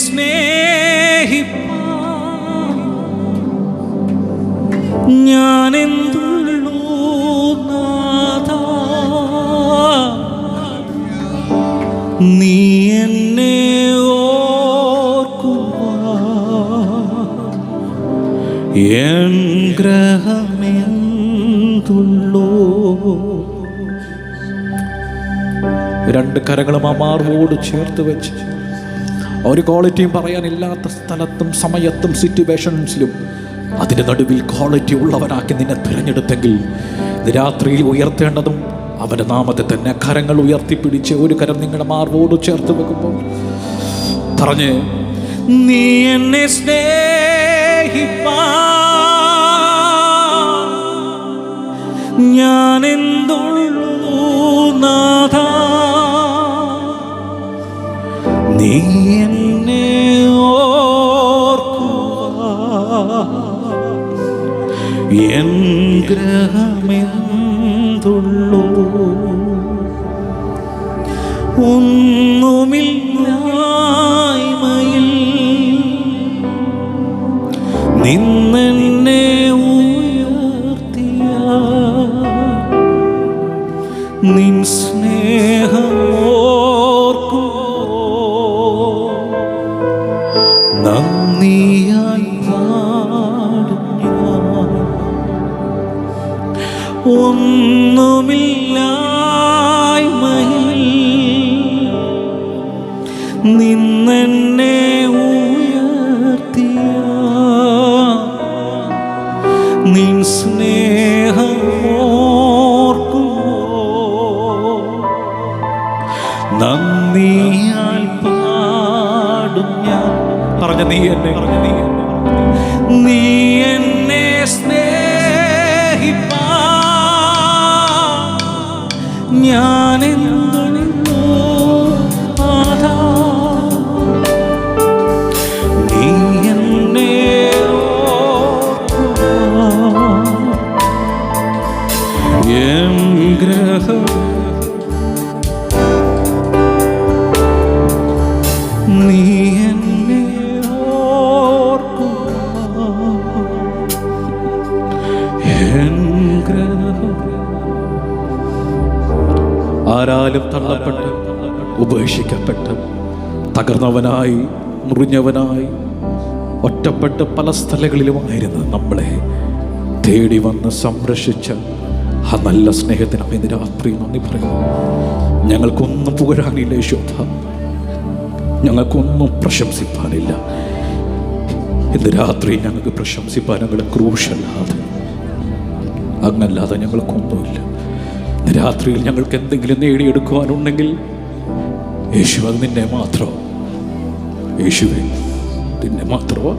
സ്നേഹിപ്പാൻ ഞാനെന്തുള്ളൂ നാഥാ, നീ എന്നെ എൻ ഗ്രഹമെന്തുള്ളൂ. രണ്ട് കരങ്ങളും ആ മാർവോട് ചേർത്ത് വെച്ച് ഒരു ക്വാളിറ്റിയും പറയാനില്ലാത്ത സ്ഥലത്തും സമയത്തും സിറ്റുവേഷൻസിലും അതിൻ്റെ നടുവിൽ ക്വാളിറ്റി ഉള്ളവനാക്കി നിന്നെ തിരഞ്ഞെടുത്തെങ്കിൽ രാത്രിയിൽ ഉയർത്തേണ്ടതും അവൻ്റെ നാമത്തെ തന്നെ. കരങ്ങൾ ഉയർത്തിപ്പിടിച്ച് ഒരു കരം നിങ്ങളുടെ മാർവോട് ചേർത്ത് വെക്കുമ്പോൾ പറഞ്ഞ്, നീ എന്നെ സ്നേഹിപ്പാൻ ഞാനെന്തുള്ളൂ നാഥാ, നീ എന്നെ എൻ ഗ്രഹമെന്തുള്ളൂ. ഒന്നുമില്ലായ്മയിൽ നിന്നെന്നെ ഉയർത്തിയ നിൻ സ്നേഹമോർക്കൂ നന്ദിയാൽ പാടും ഞാൻ. ഒന്നുമില്ലായ്മയിൽ നിന്നെന്നെ ഉയർത്തിയ നിൻ സ്നേഹമോർക്കുമോ നന്ദിയാൽ പാടും ഞാൻ. പറഞ്ഞ നീ എന്നെ സ്നേഹിപ്പാൻ ഞാനെന്തുള്ളൂ നാഥാ, നീ എന്നെ എൻ ഗ്രഹം നീ എന്നെ എൻ ഗ്രഹം. ആരാലും തള്ളപ്പെട്ട് ഉപേക്ഷിക്കപ്പെട്ട് തകർന്നവനായി മുറിഞ്ഞവനായി ഒറ്റപ്പെട്ട് പല സ്ഥലങ്ങളിലുമായിരുന്നു നമ്മളെ തേടി വന്ന് സംരക്ഷിച്ച ആ നല്ല സ്നേഹത്തിന് ഇന്ന് രാത്രി നന്ദി പറയുന്നു. ഞങ്ങൾക്കൊന്നും പുകഴാനില്ല യേശോദ, ഞങ്ങൾക്കൊന്നും പ്രശംസിപ്പാനില്ല. ഇന്ന് രാത്രി ഞങ്ങൾക്ക് പ്രശംസിപ്പാൻ ഞങ്ങളുടെ ക്രൂശല്ലാതെ അങ്ങല്ലാതെ ഞങ്ങൾക്കൊന്നുമില്ല. ഇന്ന് രാത്രിയിൽ ഞങ്ങൾക്ക് എന്തെങ്കിലും നേടിയെടുക്കുവാനുണ്ടെങ്കിൽ യേശു അത് നിന്നെ മാത്രം, യേശുവേ നിന്നെ മാത്രമോ.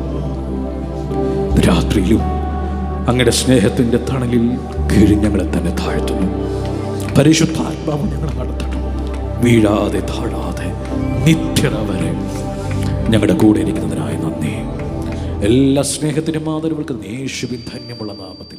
രാത്രിയിലും അങ്ങയുടെ സ്നേഹത്തിൻ്റെ തണലിൽ കീഴിൽ ഞങ്ങളെ തന്നെ താഴ്ത്തുന്നു. പരിശുദ്ധാത്മാവ് ഞങ്ങളെ നടത്തണം, വീഴാതെ താഴാതെ നിത്യത വരെ ഞങ്ങളുടെ കൂടെ ഇരിക്കുന്നതിനായി നന്ദി. എല്ലാ സ്നേഹത്തിനും ആദരവുകൾക്കും യേശുവിൻ ധന്യമുള്ള നാമത്തിൽ